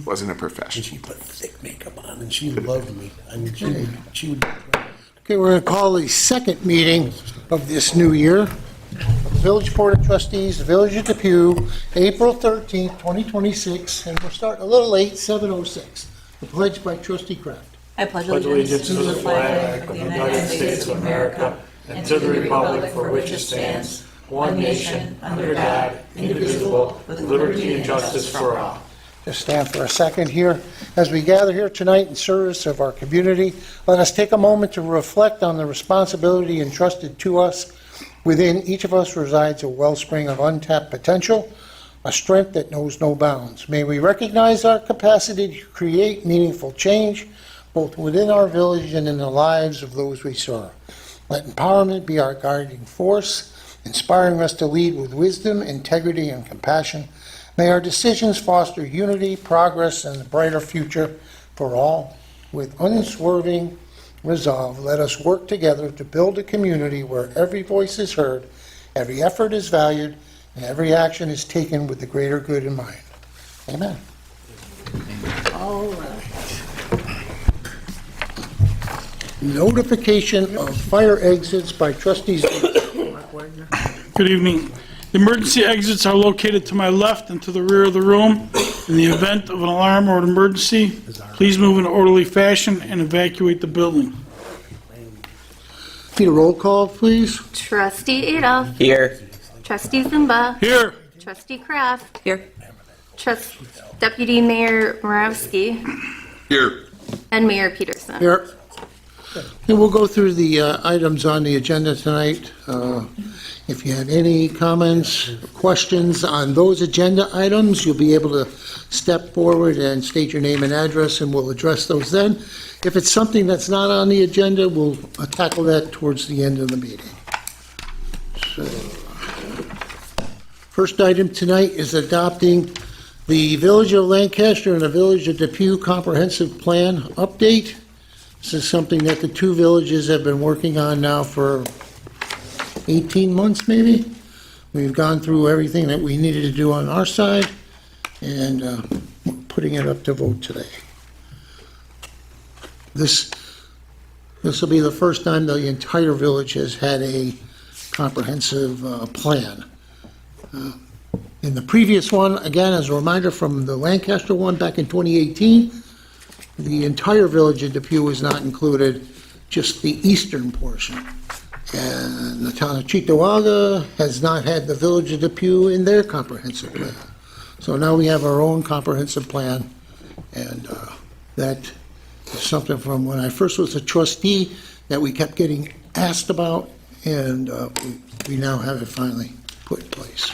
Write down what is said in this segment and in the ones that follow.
Wasn't a And professional. she put thick makeup on, and she loved me. I mean, she would. Okay, we're going to call the second meeting of this new year. Village Board of Trustees, the Village of Depew, April 13th, 2026, and we're starting a little late, 7:06. The pledge by Trustee Kraft. I pledge allegiance to the flag of the United States of America and to the republic for which it stands, one nation, under God, indivisible, with liberty and justice for all. Just stand for a second here. As we gather here tonight in service of our community, let us take a moment to reflect on the responsibility entrusted to us. Within each of us resides a wellspring of untapped potential, a strength that knows no bounds. May we recognize our capacity to create meaningful change, both within our village and in the lives of those we serve. Let empowerment be our guiding force, inspiring us to lead with wisdom, integrity, and compassion. May our decisions foster unity, progress, and a brighter future for all. With unswerving resolve, let us work together to build a community where every voice is heard, every effort is valued, and every action is taken with the greater good in mind. Amen. All right. Notification of fire exits by trustees. Good evening. The emergency exits are located to my left and to the rear of the room. In the event of an alarm or an emergency, please move in an orderly fashion and evacuate the building. Need a roll call, please? Trustee Adolf. Here. Trustee Zumba. Here, Trustee Kraft. Here. Deputy Mayor Moravsky. Here. And Mayor Peterson. Here. And we'll go through the items on the agenda tonight. If you had any comments, or questions on those agenda items, you'll be able to step forward and state your name and address, and we'll address those then. If it's something that's not on the agenda, we'll tackle that towards the end of the meeting. So, first item tonight is adopting the Village of Lancaster and the Village of Depew Comprehensive Plan update. This is something that the two villages have been working on now for 18 months, maybe. We've gone through everything that we needed to do on our side, and we're putting it up to vote today. This will be the first time the entire village has had a comprehensive plan. In the previous one, again, as a reminder from the Lancaster one back in 2018, the entire village of Depew was not included, just the eastern portion. And the town of Cheektowaga has not had the village of Depew in their comprehensive plan. So now we have our own comprehensive plan, and that is something from when I first was a trustee that we kept getting asked about, and we now have it finally put in place.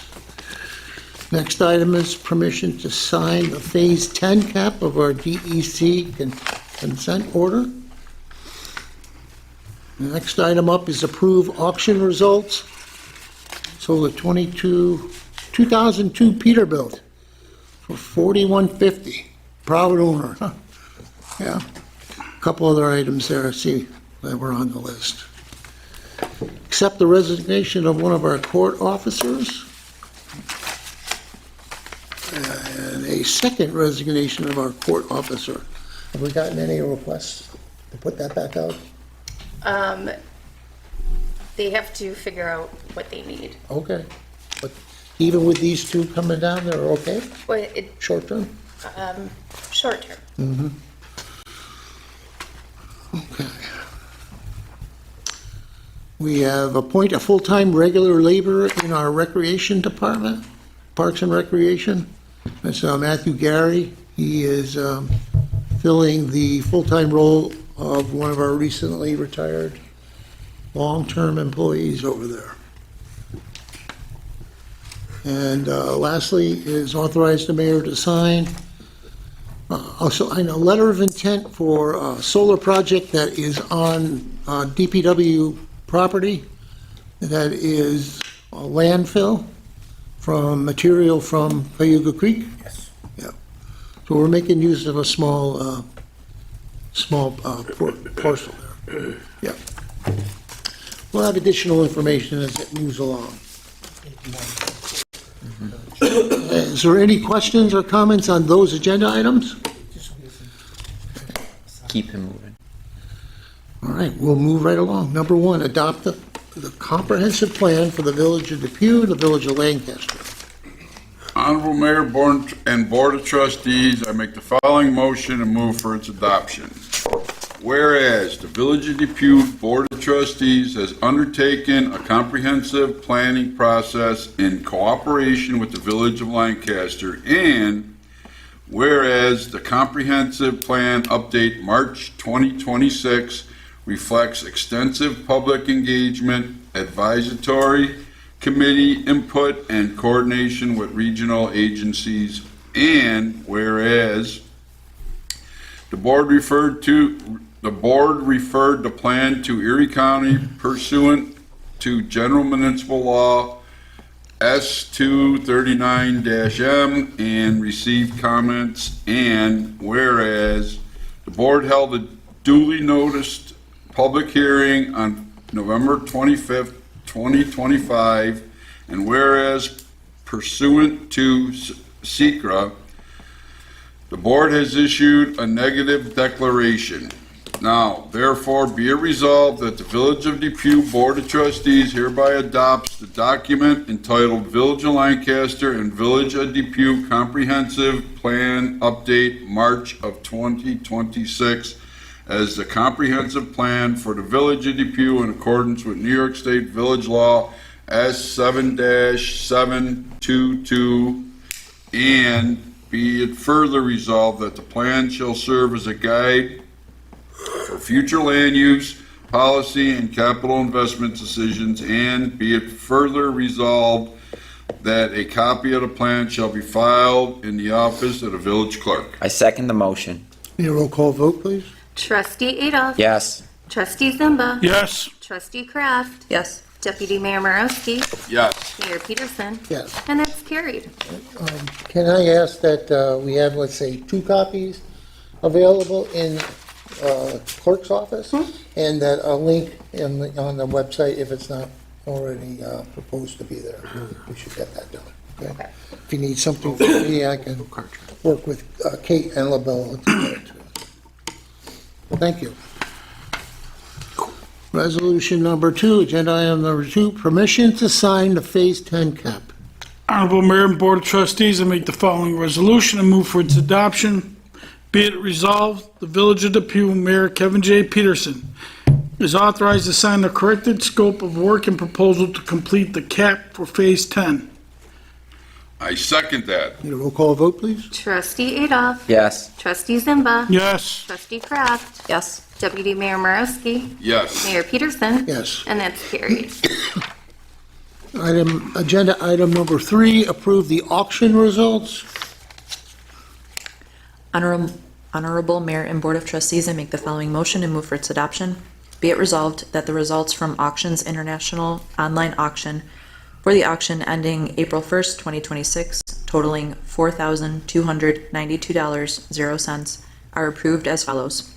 Next item is permission to sign the Phase 10 cap of our DEC consent order. The next item up is approve auction results. So the 2002 Peterbilt for $41.50. Proud owner. Huh. Yeah. A couple other items there, I see, that were on the list. Accept the resignation of one of our court officers. And a second resignation of our court officer. Have we gotten any requests to put that back out? They have to figure out what they need. Okay. But even with these two coming down, they're okay? Well, Short term? short term. Okay. We have appoint a full-time regular laborer in our recreation department, Parks and Recreation. That's Matthew Gary. He is filling the full-time role of one of our recently retired long-term employees over there. And lastly is authorize the mayor to sign also a letter of intent for a solar project that is on DPW property that is a landfill from material from Cayuga Creek. Yes. Yeah. So we're making use of a small parcel there. Yeah. We'll have additional information as it moves along. As Is there any questions or comments on those agenda items? Keep him moving. All right, we'll move right along. Number 1, adopt the comprehensive plan for the Village of Depew, the Village of Lancaster. Honorable Mayor and Board of Trustees, I make the following motion and move for its adoption. Whereas the Village of Depew Board of Trustees has undertaken a comprehensive planning process in cooperation with the Village of Lancaster, and whereas the comprehensive plan update March 2026 reflects extensive public engagement, advisory committee input, and coordination with regional agencies, and whereas the board referred the plan to Erie County pursuant to General Municipal Law S239-M and received comments, and whereas the board held a duly noticed public hearing on November 25th, 2025, and whereas pursuant to SECRA, the board has issued a negative declaration. Now, therefore, be it resolved that the Village of Depew Board of Trustees hereby adopts the document entitled Village of Lancaster and Village of Depew Comprehensive Plan Update March of 2026 as the comprehensive plan for the Village of Depew in accordance with New York State Village Law S7-722, and be it further resolved that the plan shall serve as a guide for future land use, policy, and capital investment decisions, and be it further resolved that a copy of the plan shall be filed in the office of the village clerk. I second the motion. Need a roll call vote, please? Trustee Adolph. Yes. Trustee Zimba. Yes. Trustee Kraft. Yes. Deputy Mayor Marowski. Yes. Mayor Peterson. Yes. And that's carried. Can I ask that we have, let's say, 2 copies available in clerk's office, and that a link on the website if it's not already proposed to be there. We should get that done. Okay? If you need something from me, I can work with Kate and LaBelle to get it to you. Thank you. Resolution number 2, agenda item number 2, permission to sign the Phase 10 cap. Honorable Mayor and Board of Trustees, I make the following resolution and move for its adoption. Be it resolved, the Village of Depew Mayor Kevin J. Peterson is authorized to sign the corrected scope of work and proposal to complete the cap for Phase 10. I second that. Need a roll call vote, please? Trustee Adolph. Yes. Trustee Zimba. Yes. Trustee Kraft. Yes. Deputy Mayor Marowski. Yes. Mayor Peterson. Yes. And that's carried. Agenda item number 3, approve the auction results. Honorable Mayor and Board of Trustees, I make the following motion and move for its adoption. Be it resolved that the results from Auctions International online auction for the auction ending April 1st, 2026, totaling $4,292.00 are approved as follows.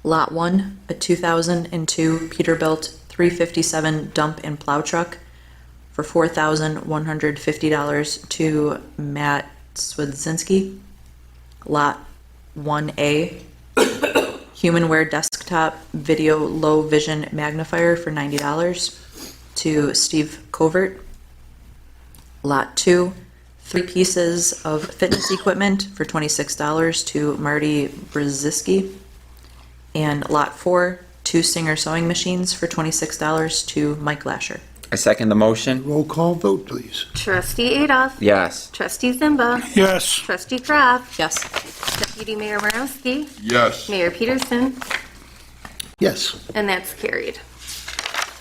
Lot 1, a 2002 Peterbilt 357 dump and plow truck for $4,150 to Matt Swedzinski. Lot 1A, Humanware desktop video low vision magnifier for $90 to Steve Covert. Lot 2, 3 pieces of fitness equipment for $26 to Marty Brzezinski. And Lot 4, 2 Singer sewing machines for $26 to Mike Lasher. I second the motion. Roll call vote, please. Trustee Adolph. Yes. Trustee Zimba. Yes. Trustee Kraft. Yes. Deputy Mayor Marowski. Yes. Mayor Peterson. Yes. And that's carried.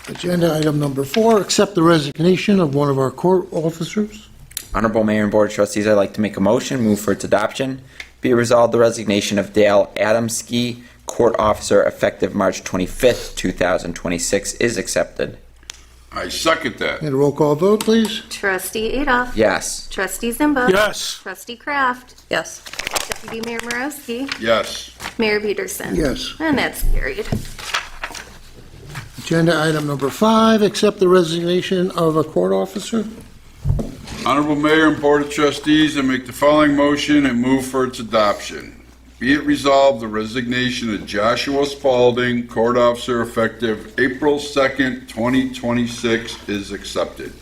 Agenda item number 4, accept the resignation of one of our court officers. Honorable Mayor and Board of Trustees, I'd like to make a motion, move for its adoption. Be it resolved, the resignation of Dale Adamski, court officer, effective March 25th, 2026, is accepted. I second that. Need a roll call vote, please? Trustee Adolph. Yes. Trustee Zimba. Yes. Trustee Kraft. Yes. Deputy Mayor Marowski. Yes. Mayor Peterson. Yes. And that's carried. Agenda item number 5, accept the resignation of a court officer. Honorable Mayor and Board of Trustees, I make the following motion and move for its adoption. Be it resolved, the resignation of Joshua Spalding, court officer, effective April 2nd, 2026, is accepted.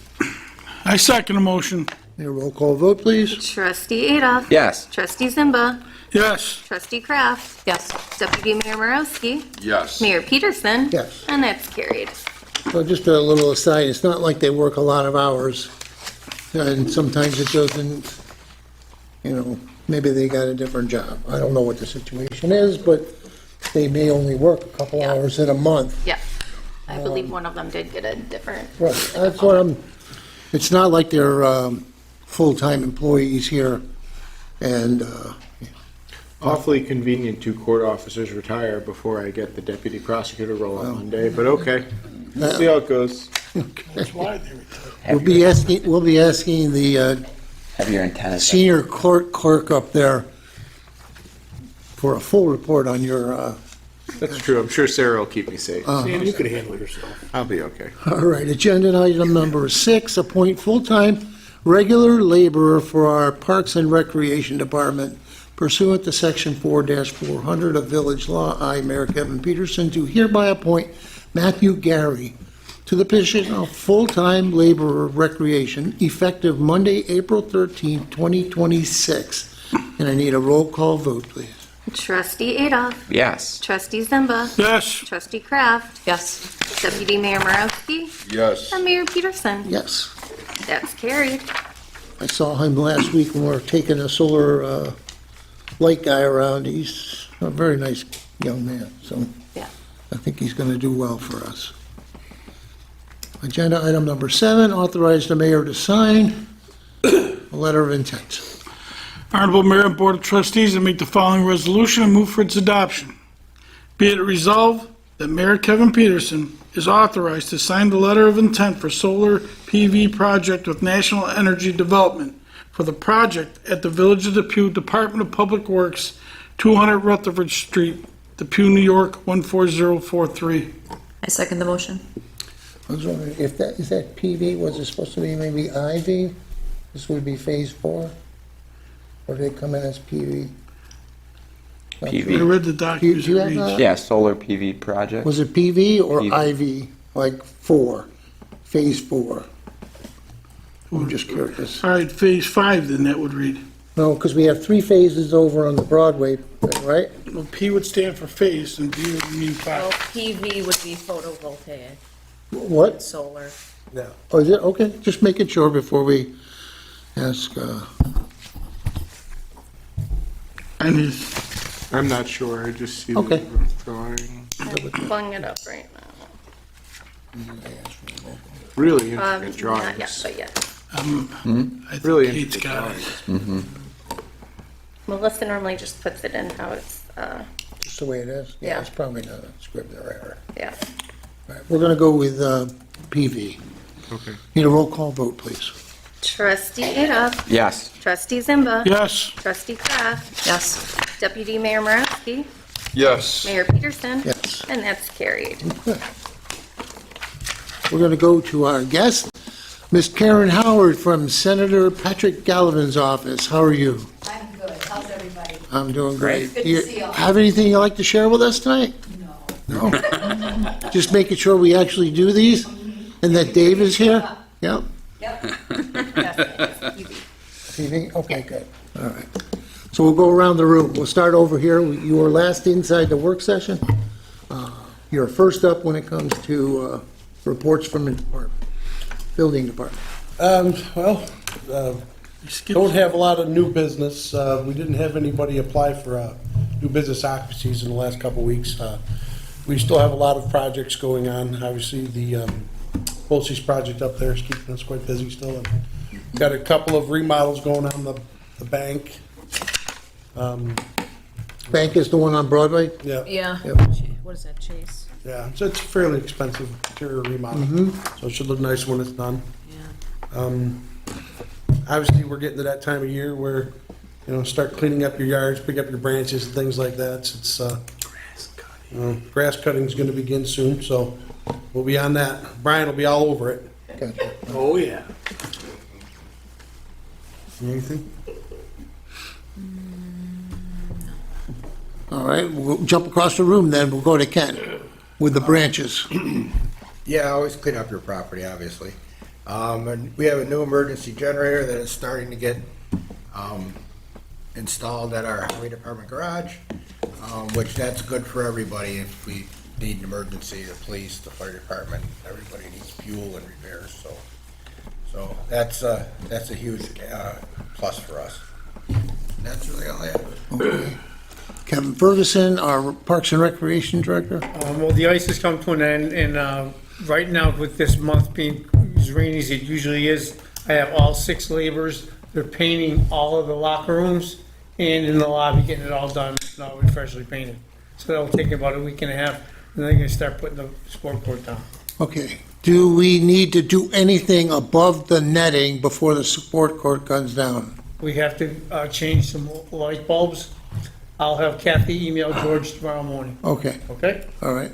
I second the motion. May a roll call vote, please? Trustee Adolph. Yes. Trustee Zimba. Yes. Trustee Kraft. Yes. Deputy Mayor Morowski. Yes. Mayor Peterson. Yes. And that's carried. Well, just a little aside, it's not like they work a lot of hours, and sometimes it doesn't, maybe they got a different job. I don't know what the situation is, but they may only work a couple Yeah. hours in a month. Yeah. I believe one of them did get a different. Right, that's what it's not like they're full-time employees here, and, Awfully convenient two court officers retire before I get the deputy prosecutor role on Monday, but okay. We'll see how it goes. That's why they retired. we'll be asking the Have your antennas. up. senior court clerk up there for a full report on your, That's true. I'm sure Sarah will keep me safe. Dan, you could handle yourself. I'll be okay. all right, agenda item number 6, appoint full-time regular laborer for our Parks and Recreation Department pursuant to Section 4-400 of Village Law. I, Mayor Kevin Peterson, do hereby appoint Matthew Gary to the position of full-time laborer recreation effective Monday, April 13th, 2026. And I need a roll call vote, please. Trustee Adolph. Yes. Trustee Zimba. Yes. Trustee Kraft. Yes. Deputy Mayor Morowski. Yes. And Mayor Peterson. Yes. That's carried. I saw him last week when we were taking a solar light guy around. He's a very nice young man, so Yeah. I think he's going to do well for us. Agenda item number 7, authorize the mayor to sign a letter of intent. Honorable Mayor and Board of Trustees, I make the following resolution and move for its adoption. Be it resolved that Mayor Kevin Peterson is authorized to sign the letter of intent for solar PV project with National Energy Development for the project at the Village of Depew, Department of Public Works, 200 Rutherford Street, Depew, New York, 14043. I second the motion. I was wondering if is that PV, was it supposed to be maybe IV? This would be phase 4? Or did it come in as PV? Not PV. sure. I read the Do documents. you it have reads. that? Yeah, solar PV project. Was it PV or PV. IV? Like 4, phase 4? I'm just curious. All right, phase 5, then that would read. No, because we have 3 phases over on the Broadway, thing, right? Well, P would stand for phase, and D would mean Well, 5. PV would be photovoltaic, What? solar. Oh, is it? Okay, just making sure before we ask, And he's, I'm not sure. I just see Okay. the drawing. I'm pulling it up right now. Really interesting Not yet, drawings. but yes. I think Really Kate's interesting got it. drawings. Melissa normally just puts it in how it's, just the way it is? Yeah. It's probably not a Scrivener error. yeah. All right, we're going to go with PV. Okay. Need a roll call vote, please. Trustee Adolph. Yes. Trustee Zimba. Yes. Trustee Kraft. Yes. Deputy Mayor Morowski. Yes. Mayor Peterson. Yes. And that's carried. We're going to go to our guest, Miss Karen Howard from Senator Patrick Gallivan's office. How are you? I'm good. How's everybody? I'm doing great. Good to You see you all. have anything you'd like to share with us tonight? No. No? Just making sure we actually do these and that Dave is here? Yep. Yep. TV? Okay, good. All right. So we'll go around the room. We'll start over here. You were last inside the work session. You're first up when it comes to reports from the department, building department. Don't have a lot of new business. We didn't have anybody apply for new business occupancies in the last couple of weeks. We still have a lot of projects going on. Obviously, the Bolsey's project up there is keeping us quite busy still. And got a couple of remodels going on the bank. Bank is the one on Broadway? Yeah, Yeah. Yep. What is that, Chase? yeah. So it's fairly expensive interior remodel. So it should look nice when it's done. Yeah. Obviously, we're getting to that time of year where, start cleaning up your yards, pick up your branches and things like that. So it's, grass cutting is going to begin soon, so we'll be on that. Brian will be all over it. Gotcha. Oh, yeah. Anything? All right, we'll jump across the room then. We'll go to Ken with the branches. Yeah, always clean up your property, obviously. And we have a new emergency generator that is starting to get installed at our highway department garage, which that's good for everybody if we need an emergency, the police, the fire department, everybody needs fuel and repairs, so that's a huge plus for us. That's really all I have. Kevin Ferguson, our Parks and Recreation Director. Well, the ice has come to an end, and right now, with this month being as rainy as it usually is, I have all 6 laborers. They're painting all of the locker rooms and in the lobby, getting it all done, now we're freshly painted. So that'll take about a week and a half, and then they're gonna start putting the sport court down. Okay. Do we need to do anything above the netting before the sport court comes down? We have to change some light bulbs. I'll have Kathy email George tomorrow morning, Okay, okay? all right.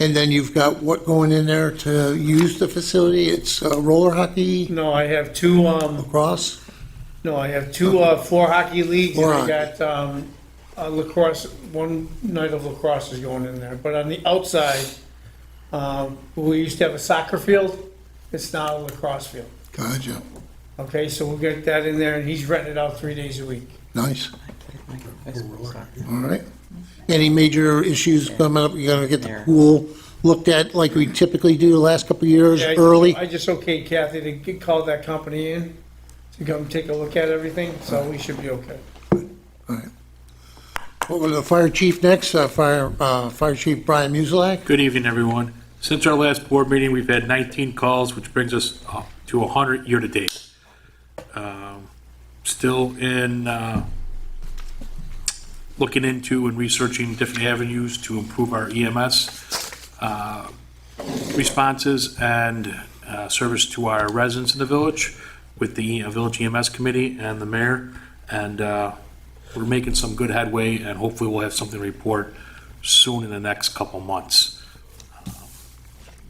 And then you've got what going in there to use the facility? It's roller hockey, No, I have 2, lacrosse? floor hockey leagues, and Floor I got lacrosse, one night of lacrosse is going in there. But on the outside, we used to have a soccer field, it's now a lacrosse field. Gotcha. Okay, so we'll get that in there, and he's renting it out 3 days a week. Nice. All right. Any major issues coming up? You're gonna get the pool looked at like we typically do the last couple of years, Yeah, early? I just okayed Kathy to call that company in to come take a look at everything, so we should be okay. We'll go to the fire chief next, Fire Chief Brian Musilak. Good evening, everyone. Since our last board meeting, we've had 19 calls, which brings us to 100 year-to-date. Still in looking into and researching different avenues to improve our EMS responses and service to our residents in the village with the Village EMS Committee and the mayor. And we're making some good headway, and hopefully we'll have something to report soon in the next couple months.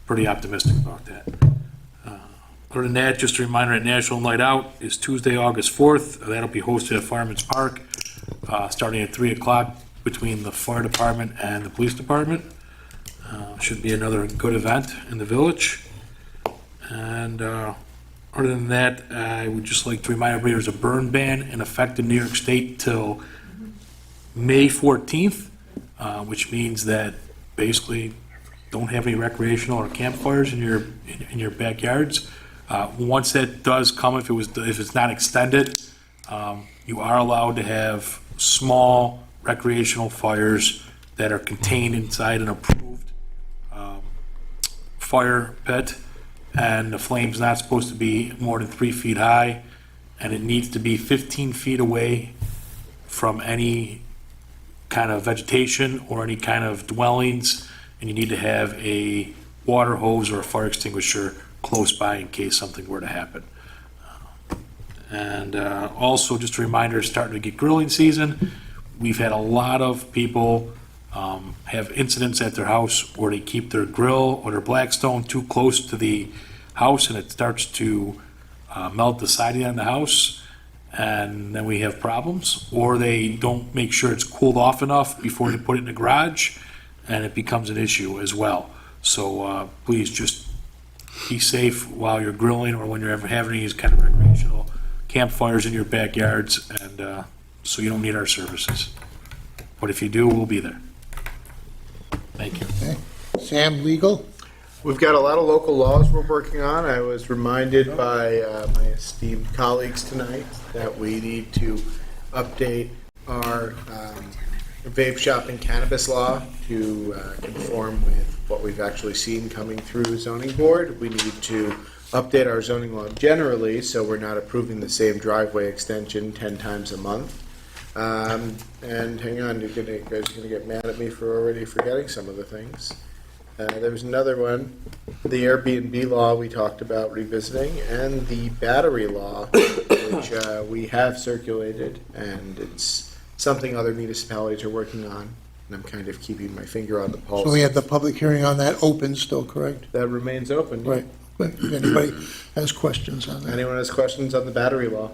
Pretty optimistic about that. Other than that, just a reminder that National Night Out is Tuesday, August 4th. That'll be hosted at Fireman's Park, starting at 3 o'clock between the fire department and the police department. Should be another good event in the village. And other than that, I would just like to remind everybody there's a burn ban in effect in New York State till May 14th, which means that basically don't have any recreational or campfires in your backyards. Once that does come, if it's not extended, you are allowed to have small recreational fires that are contained inside an approved fire pit, and the flame's not supposed to be more than 3 feet high, and it needs to be 15 feet away from any kind of vegetation or any kind of dwellings, and you need to have a water hose or a fire extinguisher close by in case something were to happen. And also, just a reminder, it's starting to get grilling season. We've had a lot of people have incidents at their house where they keep their grill or their Blackstone too close to the house, and it starts to melt the siding on the house, and then we have problems. Or they don't make sure it's cooled off enough before they put it in the garage, and it becomes an issue as well. So please just be safe while you're grilling or when you're ever having these kind of recreational campfires in your backyards, and so you don't need our services. But if you do, we'll be there. Thank you. Sam, legal? We've got a lot of local laws we're working on. I was reminded by my esteemed colleagues tonight that we need to update our vape shop and cannabis law to conform with what we've actually seen coming through zoning board. We need to update our zoning law generally, so we're not approving the same driveway extension 10 times a month. And hang on, you guys are gonna get mad at me for already forgetting some of the things. There was another one, the Airbnb law we talked about revisiting, and the battery law, which we have circulated, and it's something other municipalities are working on, and I'm kind of keeping my finger on the pulse. So we have the public hearing on that open still, correct? That remains open. Right. If anybody has questions on that. Anyone has questions on the battery law?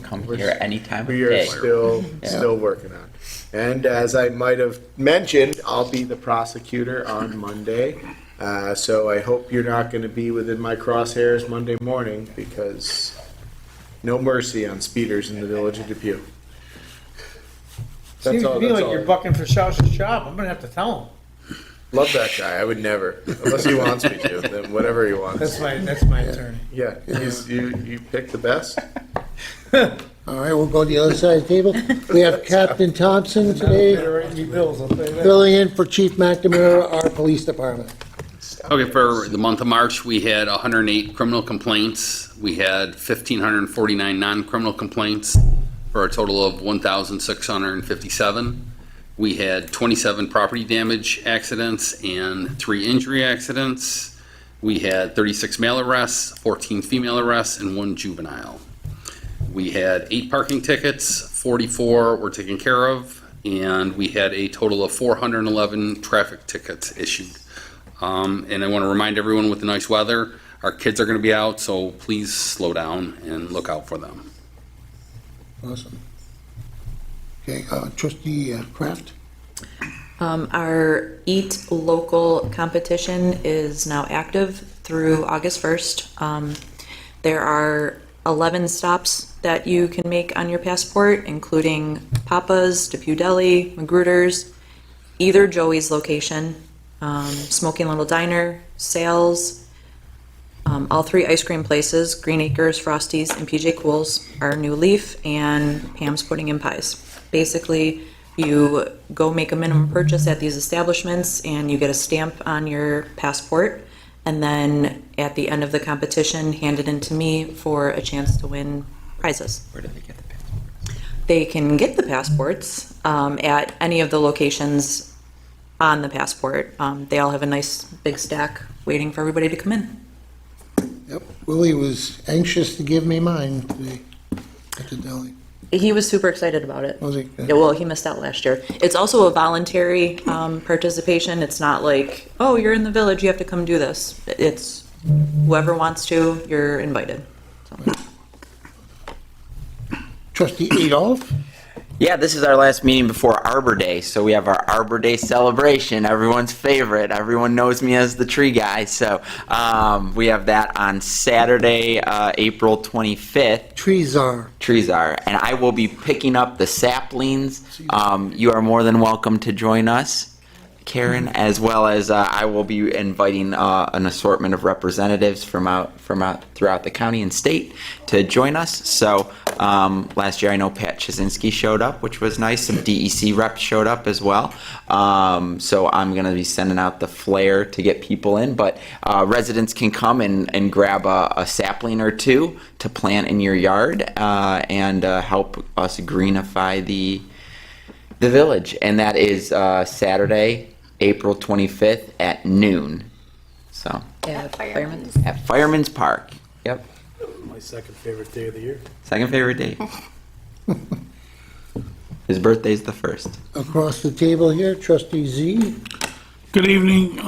Come here anytime of We are day. still working on. And as I might have mentioned, I'll be the prosecutor on Monday. So I hope you're not going to be within my crosshairs Monday morning, because no mercy on speeders in the village of Depew. Seems to me like you're bucking for Sousa's job. I'm gonna have to tell him. Love that guy. I would never, unless he wants me to. Then whatever he wants. That's my attorney. Yeah, you pick the best. All right, we'll go to the other side of the table. We have Captain Thompson today, Write me bills, I'll tell you that. filling in for Chief McNamara, our police department. Okay, for the month of March, we had 108 criminal complaints. We had 1,549 non-criminal complaints for a total of 1,657. We had 27 property damage accidents and 3 injury accidents. We had 36 male arrests, 14 female arrests, and 1 juvenile. We had 8 parking tickets, 44 were taken care of, and we had a total of 411 traffic tickets issued. And I want to remind everyone, with the nice weather, our kids are going to be out, so please slow down and look out for them. Awesome. Okay, Trustee Kraft? Our Eat Local competition is now active through August 1st. There are 11 stops that you can make on your passport, including Papa's, Depew Deli, Magruder's, either Joey's location, Smoking Little Diner, Sales, all 3 ice cream places, Green Acres, Frosty's, and PJ Cool's, our New Leaf, and Pam's Pudding and Pies. Basically, you go make a minimum purchase at these establishments and you get a stamp on your passport, and then at the end of the competition, hand it in to me for a chance to win prizes. Where do they get the passports? They can get the passports at any of the locations on the passport. They all have a nice big stack waiting for everybody to come in. Yep, Willie was anxious to give me mine today at the deli. He was super excited about it. Was he? Yeah, well, he missed out last year. It's also a voluntary participation. It's not like, oh, you're in the village, you have to come do this. It's whoever wants to, you're invited. So. Trustee Adolph? Yeah, this is our last meeting before Arbor Day, so we have our Arbor Day celebration, everyone's favorite. Everyone knows me as the tree guy, so we have that on Saturday, April 25th. Trees are. And I will be picking up the saplings. You are more than welcome to join us, Karen, as well as I will be inviting an assortment of representatives from out throughout the county and state to join us. So last year I know Pat Chazinski showed up, which was nice. Some DEC reps showed up as well. So I'm going to be sending out the flare to get people in, but residents can come and grab a sapling or 2 to plant in your yard and help us greenify the village. And that is Saturday, April 25th at noon. So At Fireman's. at Fireman's Park. Yep. My second favorite day of the year. Second favorite day. His birthday's the 1st. Across the table here, Trustee Z. Good evening.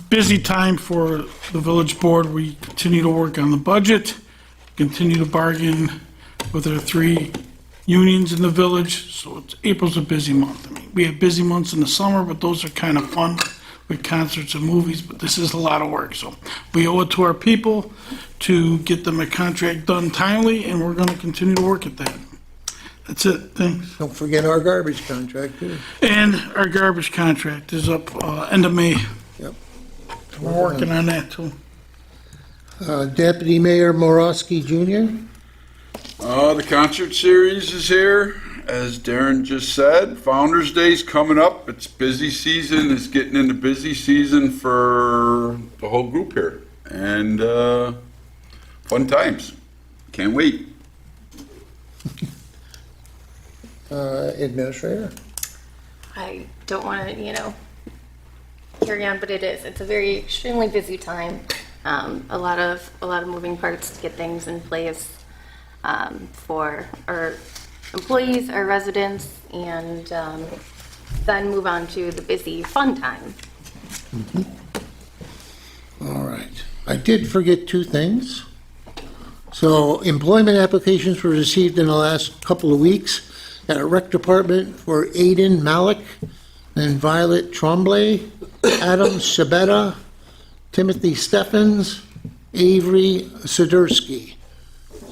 Busy time for the village board. We continue to work on the budget, continue to bargain with our 3 unions in the village, so April's a busy month. I mean, we have busy months in the summer, but those are kind of fun with concerts and movies, but this is a lot of work, so we owe it to our people to get them a contract done timely, and we're going to continue to work at that. That's it, thanks. Don't forget our garbage contract, too. And our garbage contract is up end of May. Yep. We're working on that, too. Deputy Mayor Morosky Jr. The concert series is here, as Darren just said. Founders Day's coming up. It's busy season. It's getting into busy season for the whole group here. And fun times. Can't wait. Administrator. I don't want to, carry on, but it's a very extremely busy time. A lot of moving parts to get things in place for our employees, our residents, and then move on to the busy fun time. All right. I did forget 2 things. So employment applications were received in the last couple of weeks at a rec department for Aiden Malik and Violet Tremblay, Adam Sabetta, Timothy Steffens, Avery Sidursky.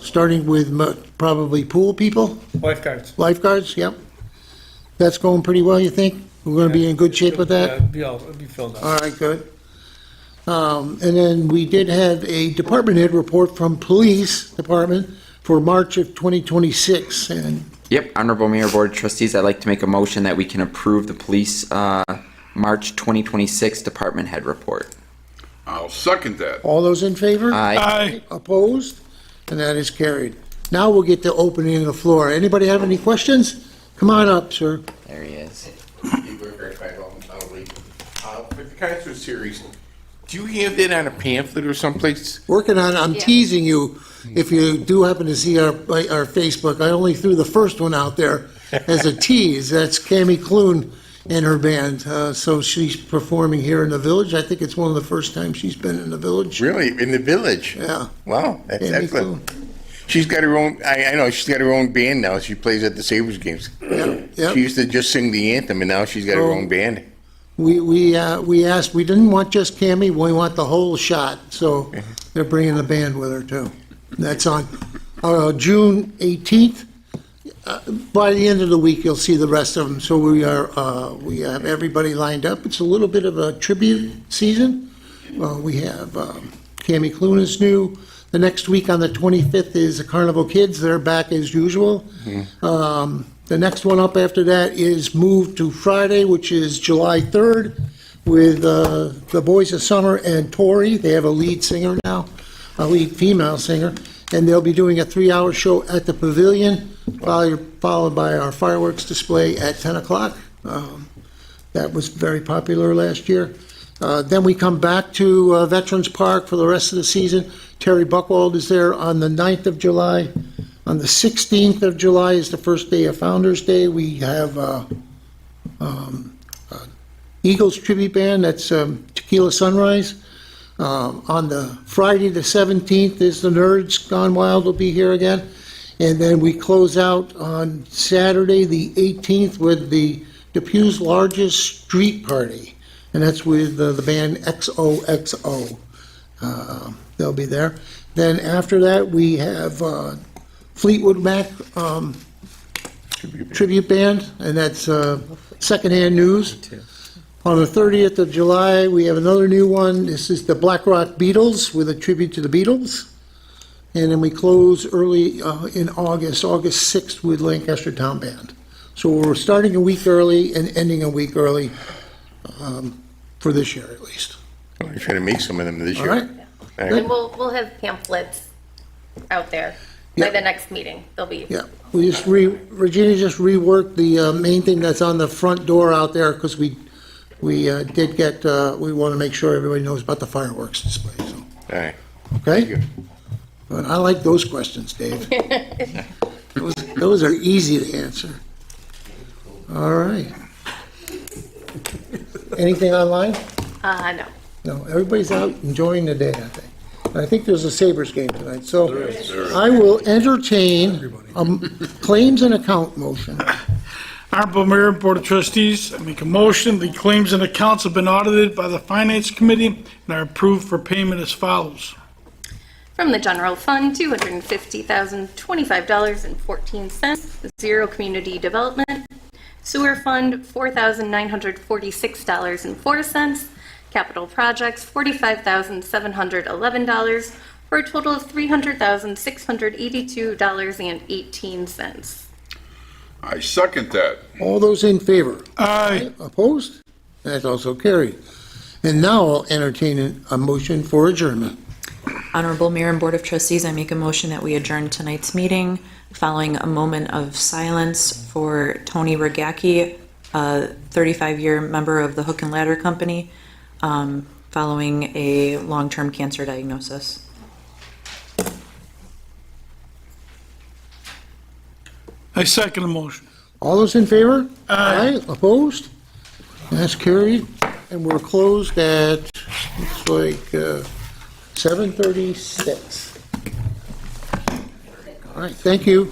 Starting with probably pool people? Lifeguards. Lifeguards, yep. That's going pretty well, you think? We're going to be in good shape with that? It'll be filled up. All right, good. And then we did have a department head report from Police Department for March of 2026. And Yep, Honorable Mayor, Board of Trustees, I'd like to make a motion that we can approve the police March 2026 Department Head Report. I'll second that. all those in favor? Aye. Aye. Opposed? And that is carried. Now we'll get to opening the floor. Anybody have any questions? Come on up, sir. There he is. For the concert series, do you have that on a pamphlet or someplace? Working on, I'm teasing you. If you do happen to see our Facebook, I only threw the first one out there as a tease. That's Cammie Clune and her band. So she's performing here in the village. I think it's one of the first times she's been in the village. Really, in the village? Yeah. Wow, that's Cammie excellent. Clune. She's got her own, I know, she's got her own band now. She plays at the Sabres games. Yeah. She used to just sing the anthem, and now she's got her Oh. own band. We asked, we didn't want just Cammie, we want the whole shot. So they're bringing the band with her too. That's on June 18th. By the end of the week, you'll see the rest of them. So we have everybody lined up. It's a little bit of a tribute season. We have Cammie Clune is new. The next week on the 25th is the Carnival Kids. They're back as usual. The next one up after that is moved to Friday, which is July 3rd, with the Boys of Summer and Tori. They have a lead singer now, a lead female singer, and they'll be doing a 3-hour show at the Pavilion, followed by our fireworks display at 10 o'clock. That was very popular last year. Then we come back to Veterans Park for the rest of the season. Terry Buchwald is there on the 9th of July. On the 16th of July is the first day of Founders Day. We have Eagles Tribute Band, that's Tequila Sunrise. On the Friday, the 17th, is the Nerds Gone Wild will be here again. And then we close out on Saturday, the 18th, with the Depew's largest street party. And that's with the band XOXO. They'll be there. Then after that, we have Fleetwood Mac Tribute Band, and that's Secondhand News. On the 30th of July, we have another new one. This is the Black Rock Beatles with a tribute to the Beatles. And then we close early in August 6th, with Lancaster Town Band. So we're starting a week early and ending a week early for this year at least. I'm trying to make some of them this All year. right? All right. And we'll have pamphlets out there by the next meeting. They'll be. Yeah, Regina just reworked the main thing that's on the front door out there, because we did get, we want to make sure everybody knows about the fireworks display, so, All right. okay? But I like those questions, Dave. Those are easy to answer. All right. Anything online? No. No, everybody's out enjoying the day, I think. I think there's a Sabres game tonight, so I will entertain claims and account motion. Honorable Mayor, Board of Trustees, I make a motion, the claims and accounts have been audited by the Finance Committee and are approved for payment as follows. From the general fund, $250,025.14, zero community development. Sewer fund, $4,946.04. Capital projects, $45,711, for a total of $300,682.18. I second that. All those in favor? Aye. Opposed? That's also carried. And now I'll entertain a motion for adjournment. Honorable Mayor and Board of Trustees, I make a motion that we adjourn tonight's meeting following a moment of silence for Tony Rogacki, a 35-year member of the Hook and Ladder Company, following a long-term cancer diagnosis. I second the motion. All those in favor? Aye. Opposed? That's carried. And we're closed at, looks like, 7:36. right, thank you.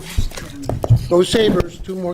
Go Sabres, 2 more